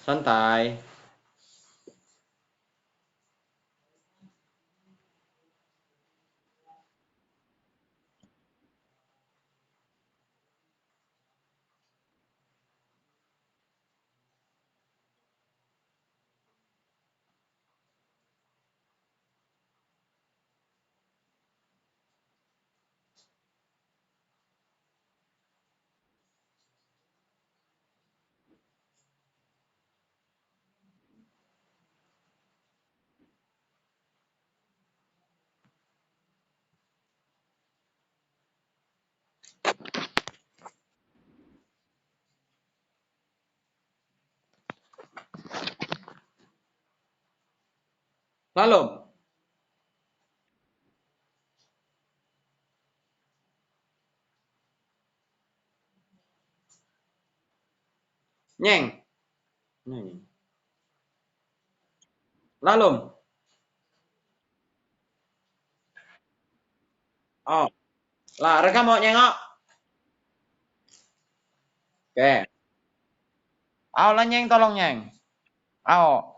Santai. Lalu, nyeng. Nyeng. Lalu. Oh, lah rekam mau nyengok. Oke. Aw lah nyeng tolong nyeng. Aw.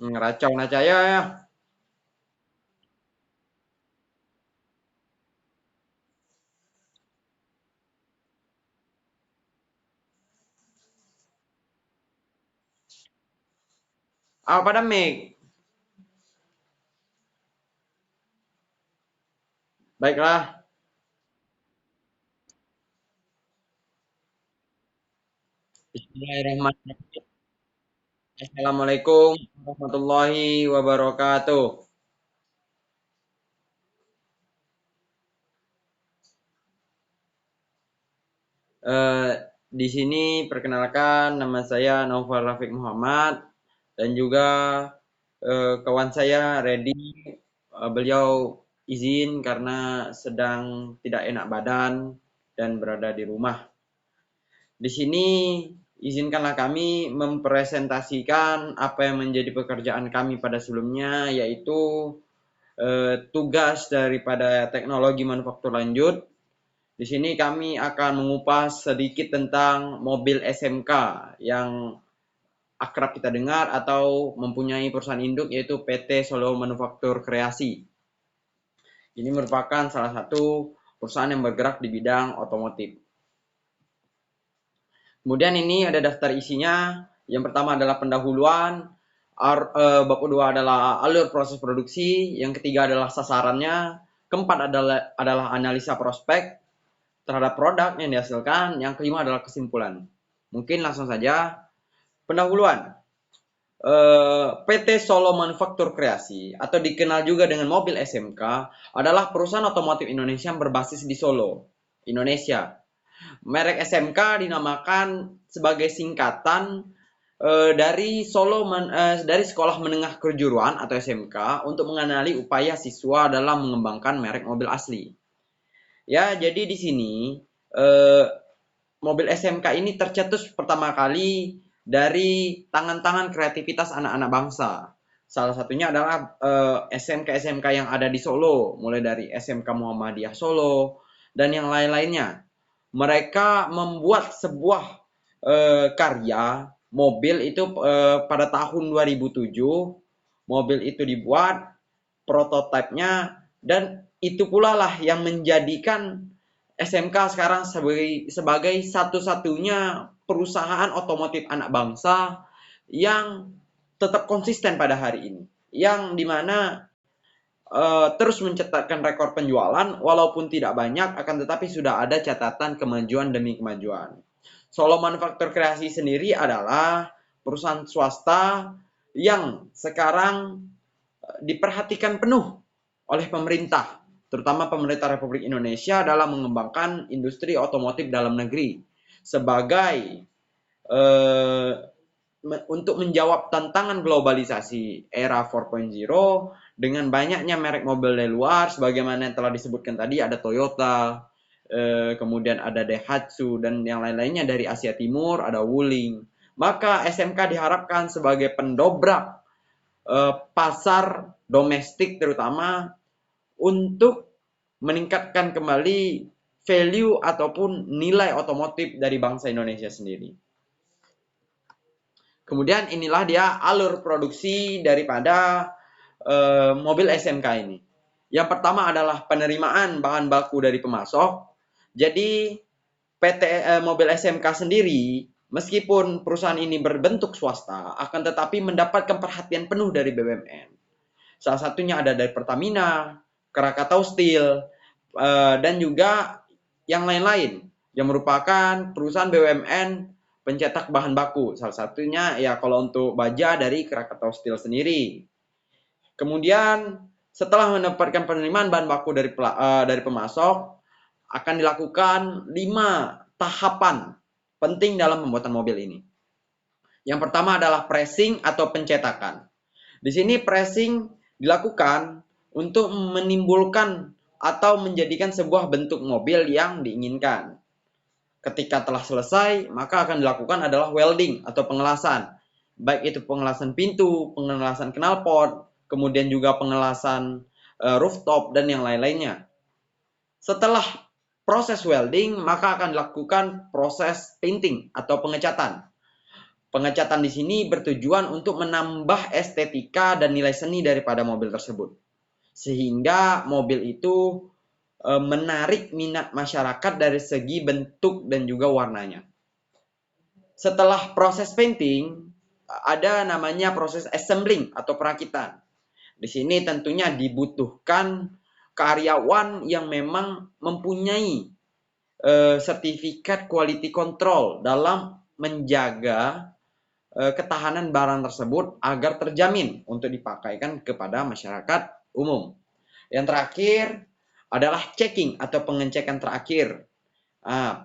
Ngeracau na caya ya. Aw pada mic. Baiklah. Bismillahirrahmanirrahim. Assalamualaikum warahmatullahi wabarakatuh. Eh, di sini perkenalkan nama saya Naufal Rafiq Muhammad dan juga kawan saya Reddy. Beliau izin karena sedang tidak enak badan dan berada di rumah. Di sini izinkanlah kami mempresentasikan apa yang menjadi pekerjaan kami pada sebelumnya, yaitu tugas daripada teknologi manufaktur lanjut. Di sini kami akan mengupas sedikit tentang mobil SMK yang akrab kita dengar atau mempunyai perusahaan induk yaitu PT Solo Manufaktur Kreasi. Ini merupakan salah satu perusahaan yang bergerak di bidang otomotif. Kemudian ini ada daftar isinya. Yang pertama adalah pendahuluan, bab kedua adalah alur proses produksi, yang ketiga adalah sasarannya, keempat adalah analisa prospek terhadap produk yang dihasilkan, yang kelima adalah kesimpulan. Mungkin langsung saja. Pendahuluan. PT Solo Manufaktur Kreasi atau dikenal juga dengan mobil SMK adalah perusahaan otomotif Indonesia yang berbasis di Solo, Indonesia. Merek SMK dinamakan sebagai singkatan dari dari Sekolah Menengah Kejuruan atau SMK untuk mengenali upaya siswa dalam mengembangkan merek mobil asli. Ya, jadi di sini mobil SMK ini tercetus pertama kali dari tangan-tangan kreativitas anak-anak bangsa. Salah satunya adalah SMK-SMK yang ada di Solo, mulai dari SMK Muhammadiyah Solo dan yang lain-lainnya. Mereka membuat sebuah karya mobil itu pada tahun 2007. Mobil itu dibuat, prototipenya, dan itu pula lah yang menjadikan SMK sekarang sebagai satu-satunya perusahaan otomotif anak bangsa yang tetap konsisten pada hari ini, yang dimana terus mencetakkan rekor penjualan walaupun tidak banyak, akan tetapi sudah ada catatan kemajuan demi kemajuan. Solo Manufaktur Kreasi sendiri adalah perusahaan swasta yang sekarang diperhatikan penuh oleh pemerintah, terutama pemerintah Republik Indonesia dalam mengembangkan industri otomotif dalam negeri sebagai untuk menjawab tantangan globalisasi era 4.0 dengan banyaknya merek mobil dari luar, sebagaimana yang telah disebutkan tadi, ada Toyota, kemudian ada Daihatsu, dan yang lain-lainnya dari Asia Timur, ada Wuling. Maka SMK diharapkan sebagai pendobrak pasar domestik terutama untuk meningkatkan kembali value ataupun nilai otomotif dari bangsa Indonesia sendiri. Kemudian inilah dia alur produksi daripada mobil SMK ini. Yang pertama adalah penerimaan bahan baku dari pemasok. Jadi PT mobil SMK sendiri, meskipun perusahaan ini berbentuk swasta, akan tetapi mendapatkan perhatian penuh dari BUMN. Salah satunya ada dari Pertamina, Krakatau Steel, dan juga yang lain-lain yang merupakan perusahaan BUMN pencetak bahan baku. Salah satunya ya kalau untuk baja dari Krakatau Steel sendiri. Kemudian setelah mendapatkan penerimaan bahan baku dari pemasok, akan dilakukan 5 tahapan penting dalam pembuatan mobil ini. Yang pertama adalah pressing atau pencetakan. Di sini pressing dilakukan untuk menimbulkan atau menjadikan sebuah bentuk mobil yang diinginkan. Ketika telah selesai, maka akan dilakukan adalah welding atau pengelasan. Baik itu pengelasan pintu, pengelasan knalpot, kemudian juga pengelasan rooftop dan yang lain-lainnya. Setelah proses welding, maka akan dilakukan proses painting atau pengecatan. Pengecatan di sini bertujuan untuk menambah estetika dan nilai seni daripada mobil tersebut. Sehingga mobil itu menarik minat masyarakat dari segi bentuk dan juga warnanya. Setelah proses painting, ada namanya proses assembling atau perakitan. Di sini tentunya dibutuhkan karyawan yang memang mempunyai sertifikat quality control dalam menjaga ketahanan barang tersebut agar terjamin untuk dipakaikan kepada masyarakat umum. Yang terakhir adalah checking atau pengecekan terakhir.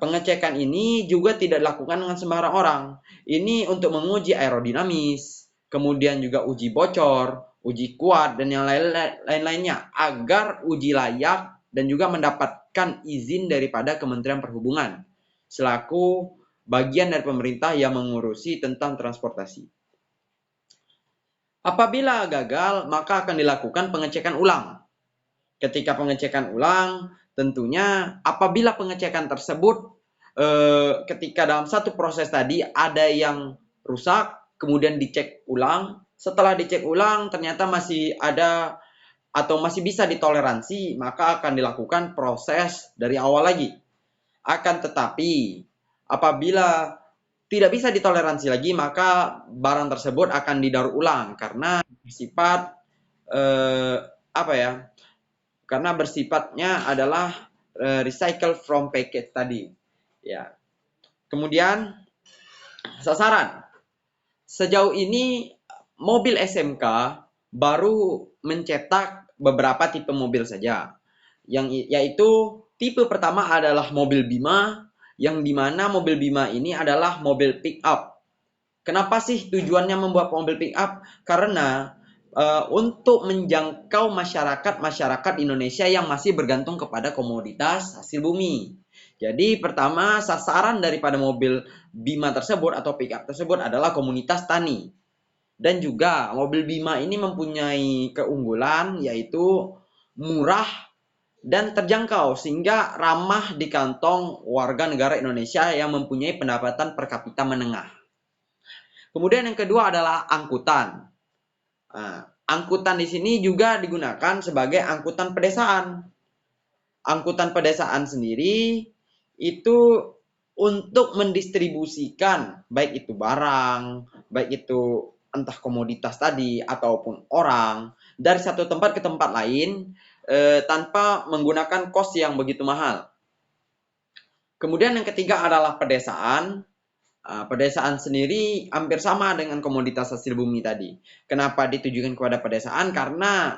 Pengecekan ini juga tidak dilakukan dengan sembarang orang. Ini untuk menguji aerodinamis, kemudian juga uji bocor, uji kuat, dan yang lain-lainnya agar uji layak dan juga mendapatkan izin daripada Kementerian Perhubungan selaku bagian dari pemerintah yang mengurusi tentang transportasi. Apabila gagal, maka akan dilakukan pengecekan ulang. Ketika pengecekan ulang, tentunya apabila pengecekan tersebut ketika dalam satu proses tadi ada yang rusak, kemudian dicek ulang. Setelah dicek ulang ternyata masih ada atau masih bisa ditoleransi, maka akan dilakukan proses dari awal lagi. Akan tetapi apabila tidak bisa ditoleransi lagi, maka barang tersebut akan didaur ulang karena bersifat karena bersifatnya adalah recycle from package tadi. Ya. Kemudian sasaran. Sejauh ini mobil SMK baru mencetak beberapa tipe mobil saja. Yaitu tipe pertama adalah mobil Bima, yang dimana mobil Bima ini adalah mobil pick up. Kenapa sih tujuannya membuat mobil pick up? Karena untuk menjangkau masyarakat Indonesia yang masih bergantung kepada komoditas hasil bumi. Jadi pertama sasaran daripada mobil Bima tersebut atau pick up tersebut adalah komunitas tani. Dan juga mobil Bima ini mempunyai keunggulan yaitu murah dan terjangkau sehingga ramah di kantong warga negara Indonesia yang mempunyai pendapatan per kapita menengah. Kemudian yang kedua adalah angkutan. Angkutan di sini juga digunakan sebagai angkutan pedesaan. Angkutan pedesaan sendiri itu untuk mendistribusikan baik itu barang, baik itu entah komoditas tadi ataupun orang dari satu tempat ke tempat lain tanpa menggunakan kos yang begitu mahal. Kemudian yang ketiga adalah pedesaan. Pedesaan sendiri hampir sama dengan komoditas hasil bumi tadi. Kenapa ditujukan kepada pedesaan? Karena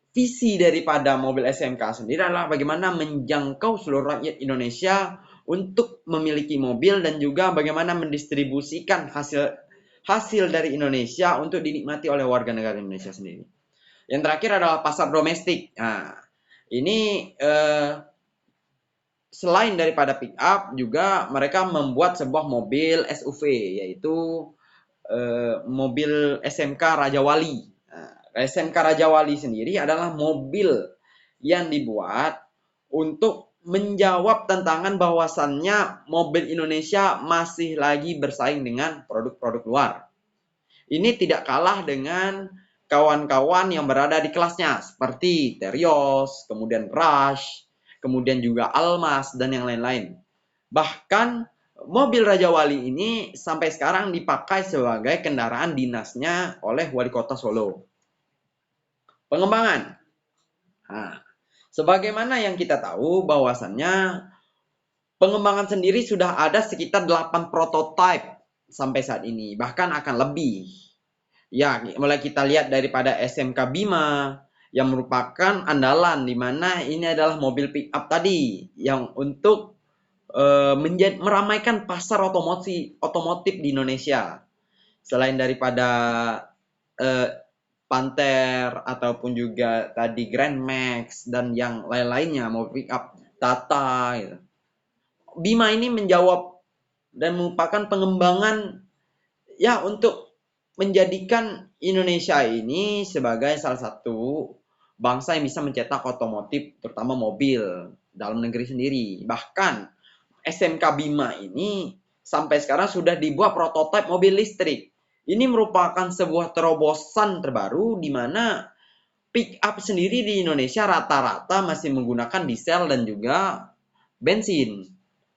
visi daripada mobil SMK sendiri adalah bagaimana menjangkau seluruh rakyat Indonesia untuk memiliki mobil dan juga bagaimana mendistribusikan hasil dari Indonesia untuk dinikmati oleh warga negara Indonesia sendiri. Yang terakhir adalah pasar domestik. Ini selain daripada pick up juga mereka membuat sebuah mobil SUV yaitu mobil SMK Raja Wali. SMK Raja Wali sendiri adalah mobil yang dibuat untuk menjawab tantangan bahwasannya mobil Indonesia masih lagi bersaing dengan produk-produk luar. Ini tidak kalah dengan kawan-kawan yang berada di kelasnya seperti Terios, kemudian Rush, kemudian juga Almas dan yang lain-lain. Bahkan mobil Raja Wali ini sampai sekarang dipakai sebagai kendaraan dinasnya oleh Wali Kota Solo. Pengembangan. Nah, sebagaimana yang kita tahu bahwasannya pengembangan sendiri sudah ada sekitar 8 prototipe sampai saat ini, bahkan akan lebih. Ya, mulai kita lihat daripada SMK Bima yang merupakan andalan di mana ini adalah mobil pick up tadi yang untuk meramaikan pasar otomotif di Indonesia. Selain daripada eh, Panther ataupun juga tadi Grand Max dan yang lain-lainnya mobil pick up Tata gitu. Bima ini menjawab dan merupakan pengembangan ya untuk menjadikan Indonesia ini sebagai salah satu bangsa yang bisa mencetak otomotif terutama mobil dalam negeri sendiri. Bahkan SMK Bima ini sampai sekarang sudah dibuat prototipe mobil listrik. Ini merupakan sebuah terobosan terbaru di mana pick up sendiri di Indonesia rata-rata masih menggunakan diesel dan juga bensin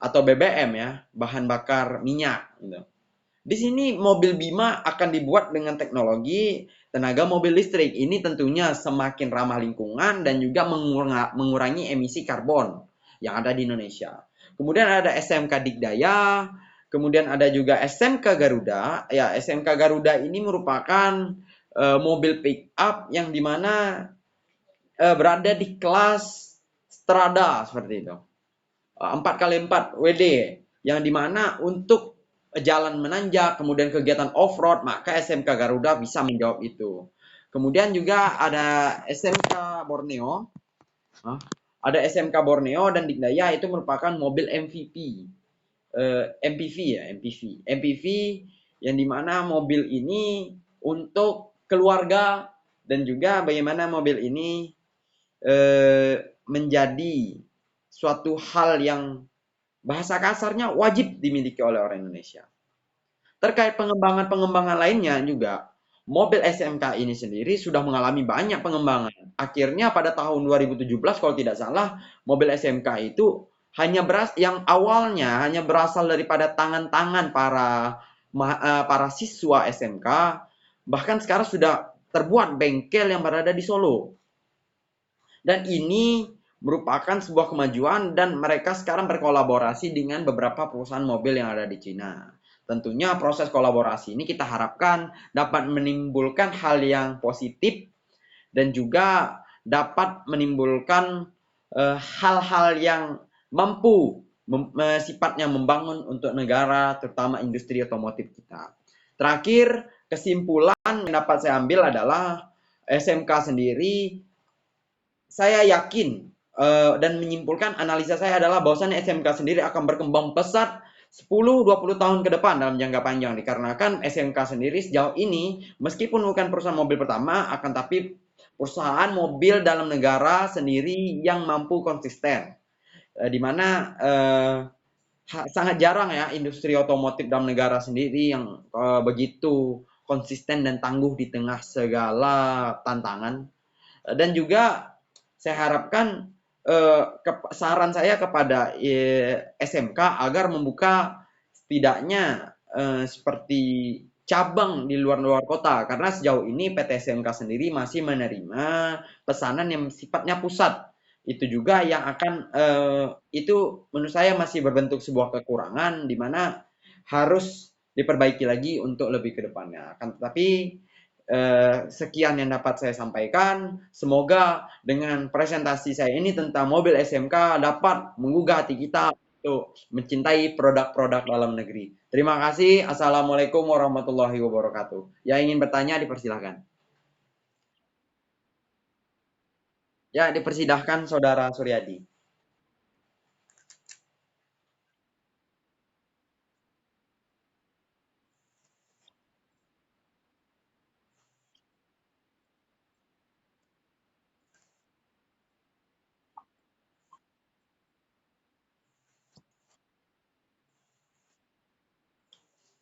atau BBM ya, bahan bakar minyak gitu. Di sini mobil Bima akan dibuat dengan teknologi tenaga mobil listrik. Ini tentunya semakin ramah lingkungan dan juga mengurangi emisi karbon yang ada di Indonesia. Kemudian ada SMK Dikdaya, kemudian ada juga SMK Garuda. Ya, SMK Garuda ini merupakan mobil pick up yang dimana berada di kelas Strada seperti itu. 4x4 WD yang dimana untuk jalan menanjak, kemudian kegiatan off-road, maka SMK Garuda bisa menjawab itu. Kemudian juga ada SMK Borneo, ada SMK Borneo dan Dikdaya itu merupakan mobil MVP, MPV ya, MPV yang dimana mobil ini untuk keluarga dan juga bagaimana mobil ini menjadi suatu hal yang bahasa kasarnya wajib dimiliki oleh orang Indonesia. Terkait pengembangan-pengembangan lainnya juga, mobil SMK ini sendiri sudah mengalami banyak pengembangan. Akhirnya pada tahun 2017 kalau tidak salah, mobil SMK itu yang awalnya hanya berasal daripada tangan-tangan para siswa SMK, bahkan sekarang sudah terbuat bengkel yang berada di Solo. Dan ini merupakan sebuah kemajuan dan mereka sekarang berkolaborasi dengan beberapa perusahaan mobil yang ada di Cina. Tentunya proses kolaborasi ini kita harapkan dapat menimbulkan hal yang positif dan juga dapat menimbulkan hal-hal yang mampu sifatnya membangun untuk negara terutama industri otomotif kita. Terakhir, kesimpulan yang dapat saya ambil adalah SMK sendiri saya yakin dan menyimpulkan analisa saya adalah bahwasannya SMK sendiri akan berkembang pesat 10-20 tahun ke depan dalam jangka panjang dikarenakan SMK sendiri sejauh ini meskipun bukan perusahaan mobil pertama akan tapi perusahaan mobil dalam negara sendiri yang mampu konsisten di mana sangat jarang ya industri otomotif dalam negara sendiri yang begitu konsisten dan tangguh di tengah segala tantangan dan juga saya harapkan saran saya kepada SMK agar membuka setidaknya seperti cabang di luar-luar kota karena sejauh ini PT SMK sendiri masih menerima pesanan yang sifatnya pusat. Itu juga yang akan itu menurut saya masih berbentuk sebuah kekurangan di mana harus diperbaiki lagi untuk lebih ke depannya. Akan tetapi sekian yang dapat saya sampaikan. Semoga dengan presentasi saya ini tentang mobil SMK dapat menggugah hati kita untuk mencintai produk-produk dalam negeri. Terima kasih. Assalamualaikum warahmatullahi wabarakatuh. Yang ingin bertanya dipersilahkan. Ya, dipersilahkan Saudara Suryadi.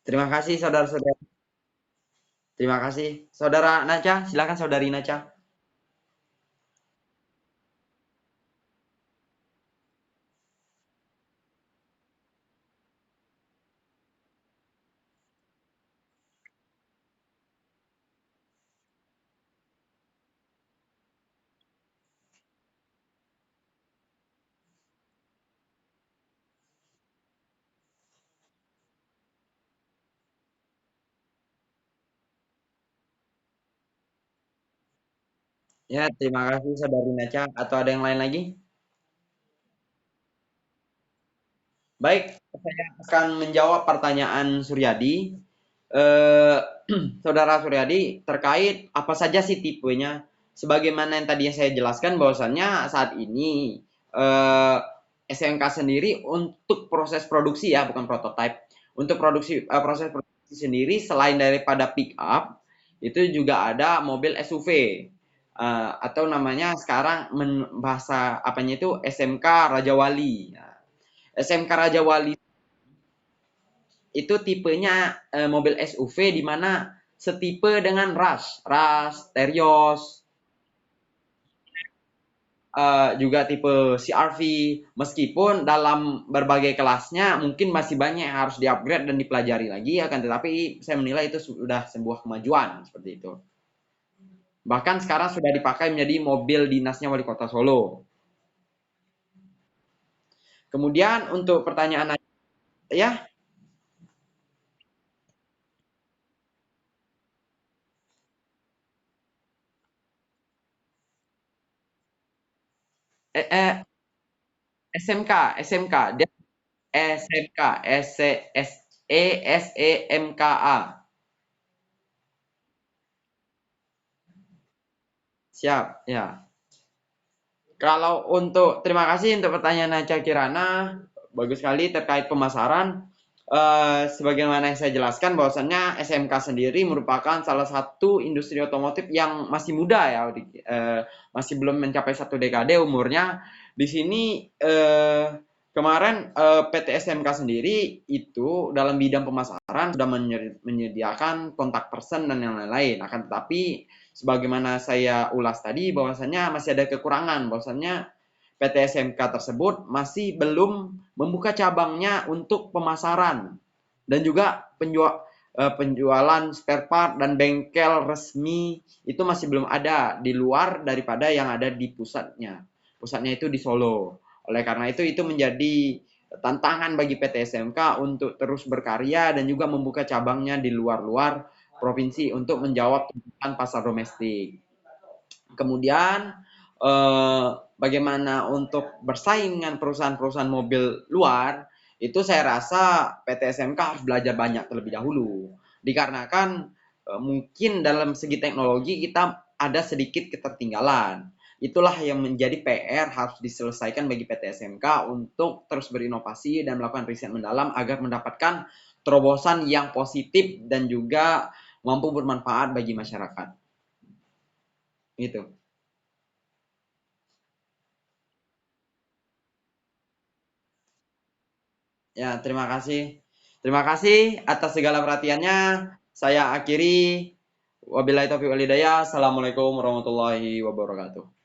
Terima kasih saudara-saudara. Terima kasih. Saudara Naca, silakan saudari Naca. Ya, terima kasih saudari Naca. Atau ada yang lain lagi? Baik, saya akan menjawab pertanyaan Suryadi. Eh, Saudara Suryadi, terkait apa saja sih tipenya? Sebagaimana yang tadi saya jelaskan bahwasannya saat ini eh, SMK sendiri untuk proses produksi ya, bukan prototype. Untuk proses produksi sendiri selain daripada pick up, itu juga ada mobil SUV atau namanya sekarang bahasa apanya itu SMK Raja Wali. Nah, SMK Raja Wali itu tipenya mobil SUV di mana setipe dengan Rush, Terios, juga tipe CR-V. Meskipun dalam berbagai kelasnya mungkin masih banyak yang harus di-upgrade dan dipelajari lagi, akan tetapi saya menilai itu sudah sebuah kemajuan seperti itu. Bahkan sekarang sudah dipakai menjadi mobil dinasnya Wali Kota Solo. Kemudian untuk pertanyaan ya, eh, eh, SMK, SMK, dia SMK, SEMKA. Siap, ya. Kalau untuk terima kasih untuk pertanyaan Naca Kirana, bagus sekali terkait pemasaran. Sebagaimana yang saya jelaskan bahwasannya SMK sendiri merupakan salah satu industri otomotif yang masih muda ya, masih belum mencapai satu dekade umurnya. Di sini kemarin PT SMK sendiri itu dalam bidang pemasaran sudah menyediakan kontak person dan yang lain-lain. Akan tetapi sebagaimana saya ulas tadi bahwasannya masih ada kekurangan, bahwasannya PT SMK tersebut masih belum membuka cabangnya untuk pemasaran dan juga penjualan spare part dan bengkel resmi itu masih belum ada di luar daripada yang ada di pusatnya. Pusatnya itu di Solo. Oleh karena itu menjadi tantangan bagi PT SMK untuk terus berkarya dan juga membuka cabangnya di luar-luar provinsi untuk menjawab tuntutan pasar domestik. Kemudian bagaimana untuk bersaing dengan perusahaan-perusahaan mobil luar, itu saya rasa PT SMK harus belajar banyak terlebih dahulu. Dikarenakan mungkin dalam segi teknologi kita ada sedikit ketertinggalan. Itulah yang menjadi PR harus diselesaikan bagi PT SMK untuk terus berinovasi dan melakukan riset mendalam agar mendapatkan terobosan yang positif dan juga mampu bermanfaat bagi masyarakat. Gitu. Ya, terima kasih. Terima kasih atas segala perhatiannya. Saya akhiri. Wabillahi taufiq walhidayah. Assalamualaikum warahmatullahi wabarakatuh.